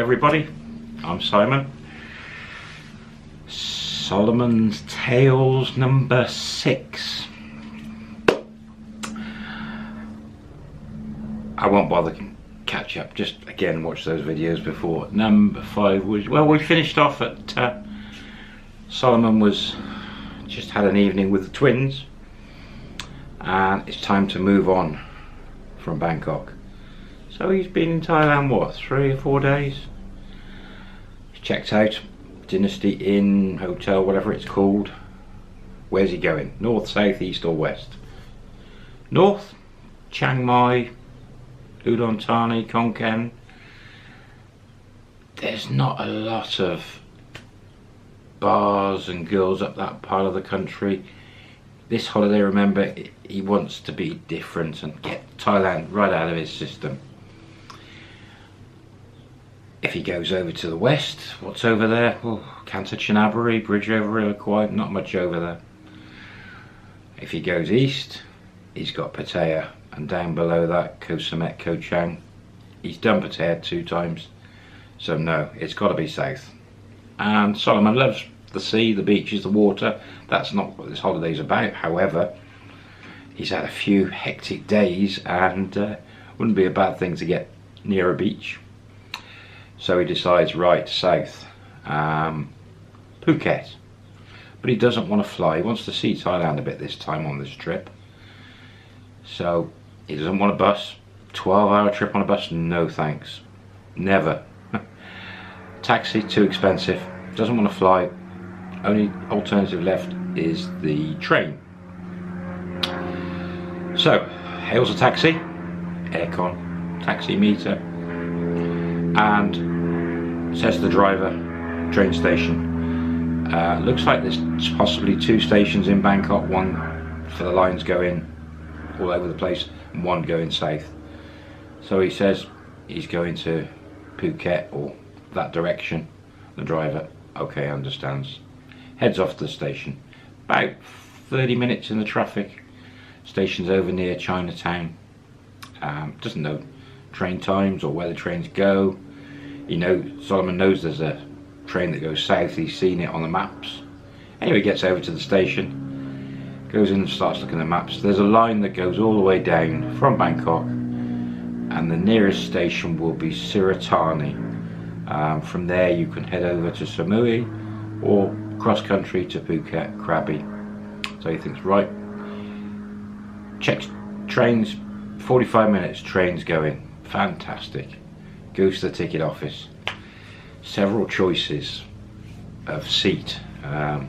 everybody, I'm Simon. Solomon's Tales number 6. I won't bother catch up, just again watch those videos before. Number 5 was, well, we finished off at Solomon was just had an evening with the twins, and it's time to move on from Bangkok. So he's been in Thailand, what, 3 or 4 days? He's checked out Dynasty Inn, hotel, whatever it's called. Where's he going? North, south, east or west? North, Chiang Mai, Udon Thani, Khon Kaen. There's not a lot of bars and girls up that part of the country. This holiday, remember, he wants to be different and get Thailand right out of his system. If he goes over to the west, what's over there? Oh, Kanchanaburi, bridge over Iroquois, not much over there. If he goes east, he's got Pattaya, and down below that, Koh Samet, Koh Chang. He's done Pattaya 2 times, so no, it's got to be south. And Solomon loves the sea, the beaches, the water. That's not what this holiday's about. However, he's had a few hectic days, and wouldn't be a bad thing to get near a beach. So he decides, right, south, Phuket. But he doesn't want to fly. He wants to see Thailand a bit this time on this trip. So he doesn't want a bus. 12-hour trip on a bus? No thanks. Never. Taxi, too expensive. Doesn't want to fly. Only alternative left is the train. So, hails a taxi, aircon, taxi meter, and says to the driver, train station. Looks like there's possibly 2 stations in Bangkok, one for the lines going all over the place and one going south. So he says he's going to Phuket or that direction. The driver, okay, understands. Heads off to the station. About 30 minutes in the traffic. Station's over near Chinatown. Doesn't know train times or where the trains go. Solomon knows there's a train that goes south. He's seen it on the maps. Anyway, he gets over to the station, goes in and starts looking at the maps. There's a line that goes all the way down from Bangkok, and the nearest station will be Sirattani. From there you can head over to Samui or cross country to Phuket, Krabi. So he thinks, right, checks trains, 45 minutes, trains going, fantastic. Goes to the ticket office, several choices of seat, and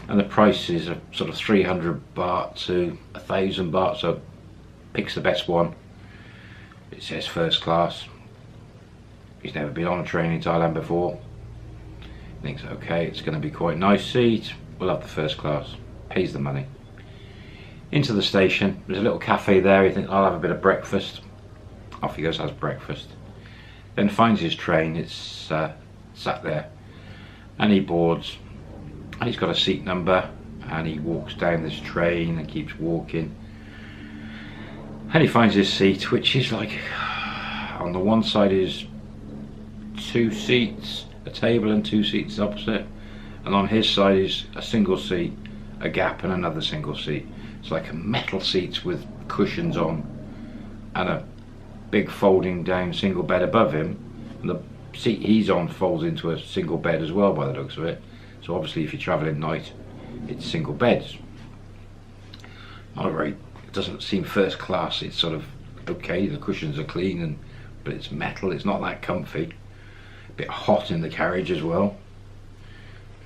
the prices are sort of 300 baht to 1,000 baht, so picks the best one. It says first class. He's never been on a train in Thailand before. Thinks, okay, it's going to be quite a nice seat, we'll have the first class. Pays the money. Into the station, there's a little cafe there. He thinks, I'll have a bit of breakfast. Off he goes, has breakfast. Then finds his train, it's sat there, and he boards, and he's got a seat number, and he walks down this train and keeps walking, and he finds his seat, which is like, on the one side is 2 seats, a table and 2 seats opposite, and on his side is a single seat, a gap and another single seat. It's like a metal seats with cushions on, and a big folding down single bed above him, and the seat he's on folds into a single bed as well by the looks of it. So obviously if you're travelling night, it's single beds. Alright, it doesn't seem first class. It's sort of okay, the cushions are clean, but it's metal, it's not that comfy. A bit hot in the carriage as well.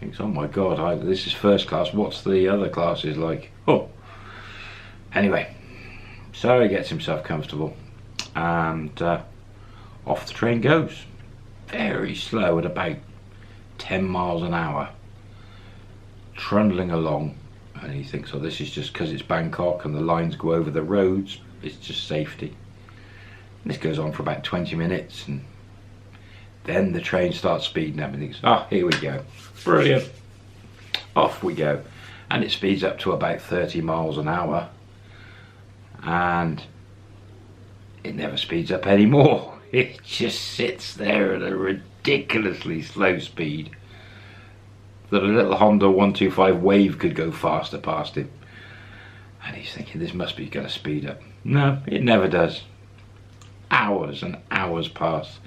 Thinks, oh my god, this is first class, what's the other classes like? Oh, anyway, so he gets himself comfortable, and off the train goes, very slow at about 10 miles an hour, trundling along. And he thinks, oh, this is just because it's Bangkok and the lines go over the roads, it's just safety. And this goes on for about 20 minutes, and then the train starts speeding up, and he thinks, oh, here we go, brilliant, off we go. And it speeds up to about 30 miles an hour, and it never speeds up anymore. it just sits there at a ridiculously slow speed that a little Honda 125 Wave could go faster past him. And he's thinking, this must be going to speed up. No, it never does. Hours and hours pass.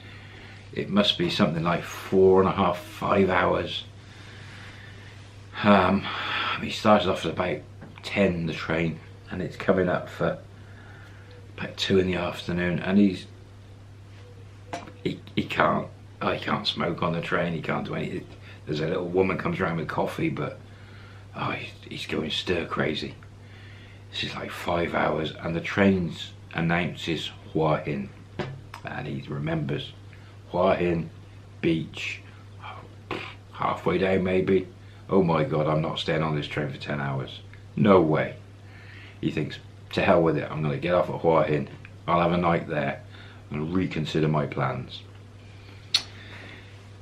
It must be something like 4.5, 5 hours. He started off at about 10, the train, and it's coming up for about 2 in the afternoon, and he can't smoke on the train, he can't do anything. There's a little woman comes around with coffee, but he's going stir crazy. This is like 5 hours, and the train announces Hua Hin, and he remembers Hua Hin beach, halfway down maybe. Oh my god, I'm not staying on this train for 10 hours. No way. He thinks, to hell with it, I'm going to get off at Hua Hin. I'll have a night there and reconsider my plans.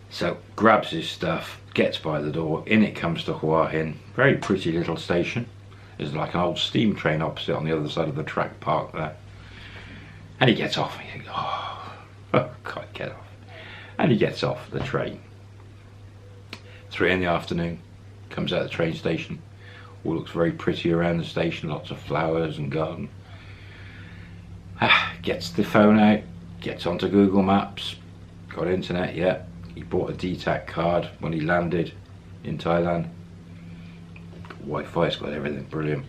So grabs his stuff, gets by the door, in it comes to Hua Hin. Very pretty little station. There's like an old steam train opposite on the other side of the track park there. And he gets off and he thinks, oh God, get off. And he gets off the train. 3 in the afternoon, comes out of the train station. All looks very pretty around the station, lots of flowers and garden. Gets the phone out, gets onto Google Maps, got internet, yeah. He bought a DTAC card when he landed in Thailand. Wi-Fi's got everything, brilliant.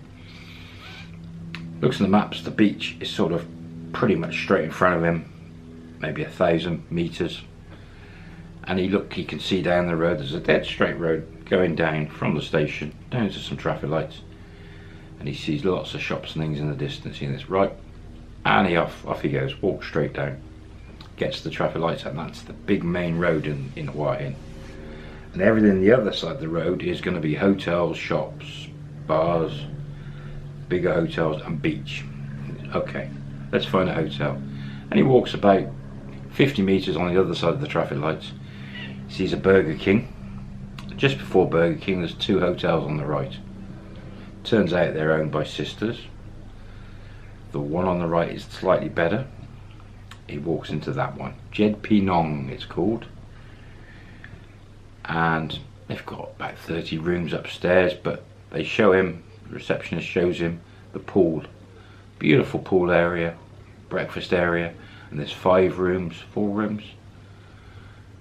Looks at the maps, the beach is sort of pretty much straight in front of him, maybe 1,000 meters. And he can see down the road, there's a dead straight road going down from the station down to some traffic lights, and he sees lots of shops and things in the distance. He thinks, right, and off he goes, walks straight down, gets to the traffic lights, and that's the big main road in Hua Hin. And everything on the other side of the road is going to be hotels, shops, bars, bigger hotels and beach. Okay, let's find a hotel. And he walks about 50 meters on the other side of the traffic lights, sees a Burger King. Just before Burger King there's 2 hotels on the right. Turns out they're owned by sisters. The one on the right is slightly better. He walks into that one. Jed Pinong it's called. And they've got about 30 rooms upstairs, but they show him, the receptionist shows him the pool. Beautiful pool area, breakfast area, and there's 4 rooms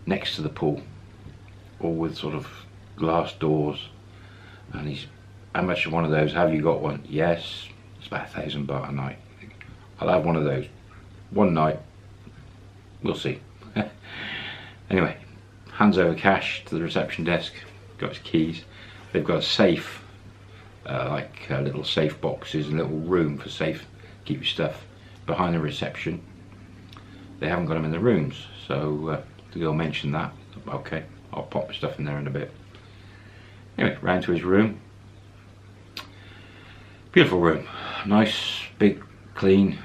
next to the pool, all with sort of glass doors. And he's, how much of one of those? Have you got one? Yes. It's about 1,000 baht a night. I'll have one of those. One night. We'll see. Anyway, hands over cash to the reception desk. Got his keys. They've got a safe, little safe boxes, a little room for safe, keep your stuff behind the reception. They haven't got them in the rooms, so the girl mentioned that. Okay, I'll pop my stuff in there in a bit. Anyway, round to his room. Beautiful room, nice, big, clean,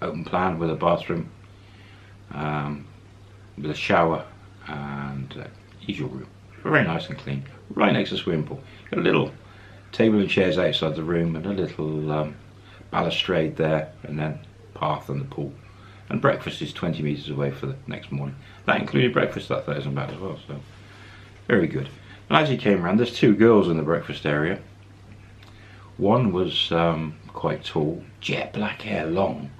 open plan with a bathroom, with a shower and usual room. Very nice and clean. Right next to the swimming pool. Got a little table and chairs outside the room and a little balustrade there, and then path and the pool. And breakfast is 20 meters away for the next morning. That included breakfast, that 1,000 baht as well, so very good. And as he came around, there's 2 girls in the breakfast area. One was quite tall, jet black hair, long,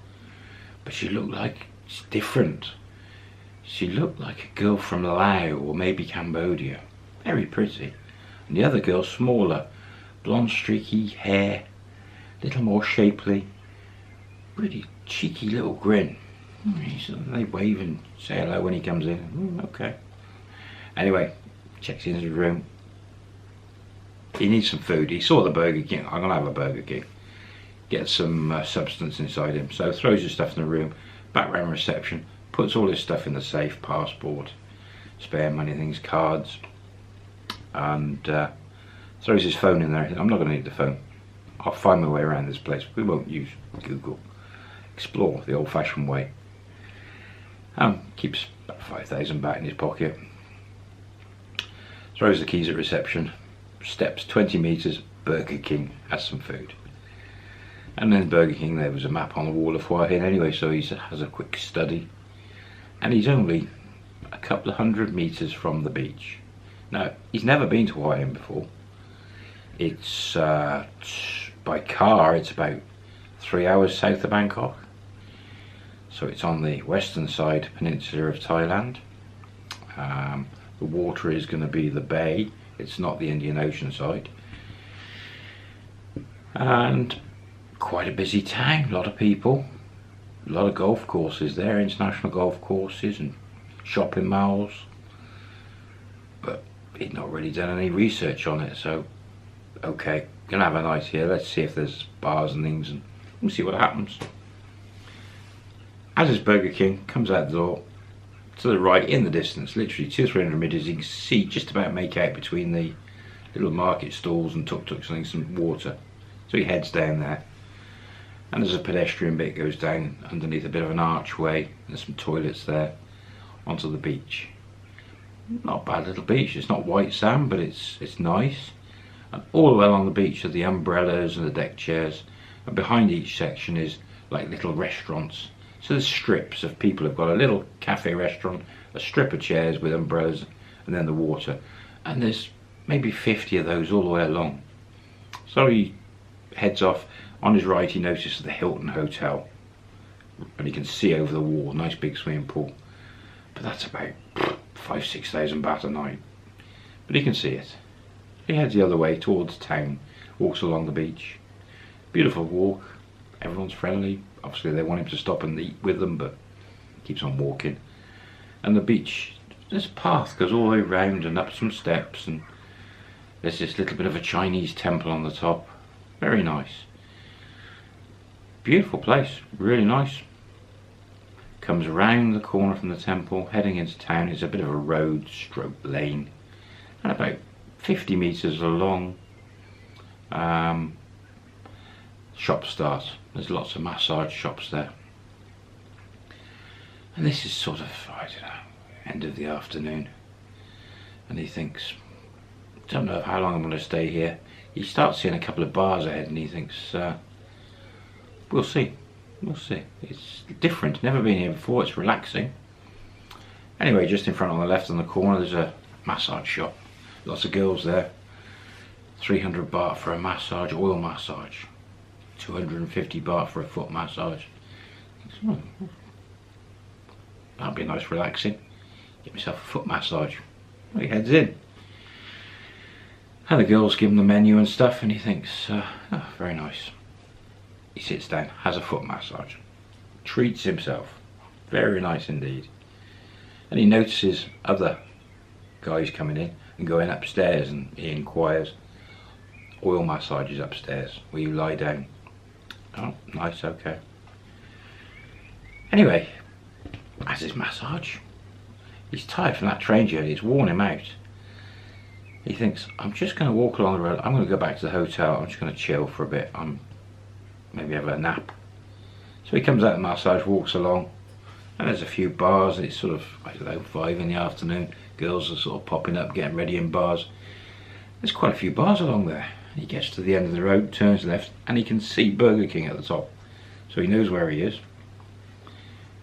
but she looked like different. She looked like a girl from Laos or maybe Cambodia. Very pretty. And the other girl, smaller, blonde streaky hair, little more shapely, pretty cheeky little grin. They wave and say hello when he comes in. Okay. Anyway, checks into his room. He needs some food. He saw the Burger King. I'm gonna have a Burger King. Get some substance inside him. So throws his stuff in the room, back round reception, puts all his stuff in the safe, passport, spare money things, cards, and throws his phone in there. I'm not gonna need the phone. I'll find my way around this place. We won't use Google. Explore the old-fashioned way. Keeps about 5,000 baht in his pocket. Throws the keys at reception. Steps 20 meters, Burger King, has some food. And then Burger King, there was a map on the wall of Hua Hin anyway, so he has a quick study. and he's only a couple of 100 meters from the beach. Now, he's never been to Hua Hin before. It's by car it's about 3 hours south of Bangkok, so it's on the western side peninsula of Thailand. The water is going to be the bay, it's not the Indian Ocean side, and quite a busy town, a lot of people, a lot of golf courses there, international golf courses and shopping malls, but he'd not really done any research on it, so okay, gonna have a night here, let's see if there's bars and things and we'll see what happens. As his Burger King comes out the door, to the right in the distance, literally 200-300 meters, you can see just about make out between the little market stalls and tuk-tuks and some water. So he heads down there, and there's a pedestrian bit goes down underneath a bit of an archway. There's some toilets there onto the beach. Not a bad little beach. It's not white sand, but it's nice. And all the way along the beach are the umbrellas and the deck chairs, and behind each section is like little restaurants. So there's strips of people who've got a little cafe restaurant, a strip of chairs with umbrellas, and then the water. And there's maybe 50 of those all the way along. So he heads off. On his right he notices the Hilton Hotel, and he can see over the wall, nice big swimming pool. But that's about 5,000-6,000 baht a night. But he can see it. He heads the other way towards town, walks along the beach. Beautiful walk, everyone's friendly. Obviously they want him to stop and eat with them, but he keeps on walking. And the beach, this path goes all the way round and up some steps, and there's this little bit of a Chinese temple on the top. Very nice. Beautiful place, really nice. Comes around the corner from the temple, heading into town. It's a bit of a road stroke lane, and about 50 meters along. Shop start. There's lots of massage shops there, and this is sort of, I don't know, end of the afternoon, and he thinks, don't know how long I'm going to stay here. He starts seeing a couple of bars ahead, and he thinks, we'll see, it's different, never been here before, it's relaxing. Anyway, just in front on the left on the corner there's a massage shop, lots of girls there. 300 baht for a massage, oil massage. 250 baht for a foot massage. That'd be nice, relaxing. Get myself a foot massage. Well, he heads in, and the girls give him the menu and stuff, and he thinks, oh, very nice. He sits down, has a foot massage, treats himself. Very nice indeed. And he notices other guys coming in and going upstairs, and he inquires, oil massages upstairs, where you lie down. Oh, nice, okay. Anyway, has his massage. He's tired from that train journey, it's worn him out. He thinks, I'm just going to walk along the road, I'm going to go back to the hotel, I'm just going to chill for a bit, maybe have a nap. So he comes out of the massage, walks along, and there's a few bars. It's sort of, I don't know, 5 in the afternoon. Girls are sort of popping up, getting ready in bars. There's quite a few bars along there. He gets to the end of the road, turns left, and he can see Burger King at the top. So he knows where he is.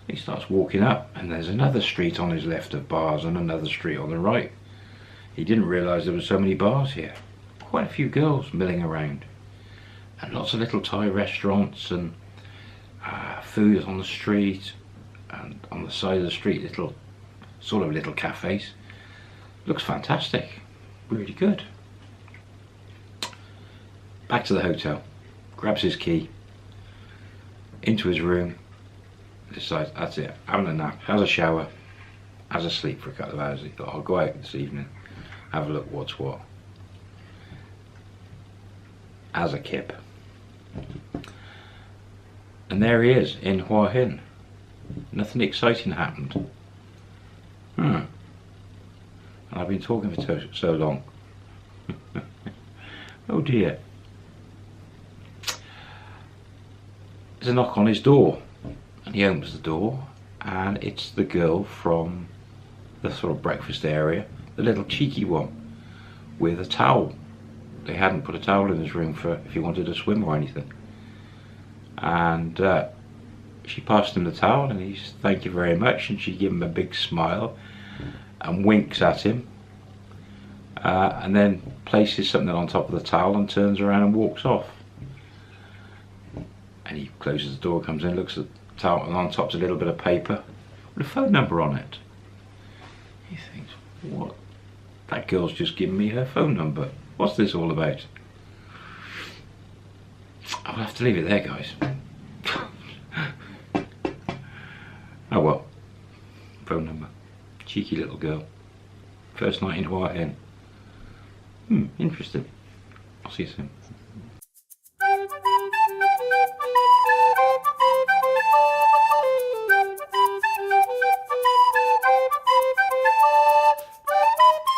He starts walking up, and there's another street on his left of bars and another street on the right. He didn't realise there were so many bars here. Quite a few girls milling around. And lots of little Thai restaurants and food on the street, and on the side of the street little cafes. Looks fantastic, really good. Back to the hotel, grabs his key, into his room, decides that's it, having a nap, has a shower, has a sleep for a couple of hours. He thought, I'll go out this evening, have a look what's what. As a kip. And there he is in Hua Hin. Nothing exciting happened. And I've been talking for so long. Oh dear. There's a knock on his door, and he opens the door, and it's the girl from the sort of breakfast area, the little cheeky one, with a towel. They hadn't put a towel in his room for if he wanted to swim or anything. And she passed him the towel and he's thank you very much, and she gave him a big smile and winks at him, and then places something on top of the towel and turns around and walks off. And he closes the door, comes in, looks at the towel, and on top's a little bit of paper with a phone number on it. He thinks, what? That girl's just given me her phone number. What's this all about? I'll have to leave it there, guys. Oh well. Phone number. Cheeky little girl. First night in Hawaiian. Interesting. I'll see you soon.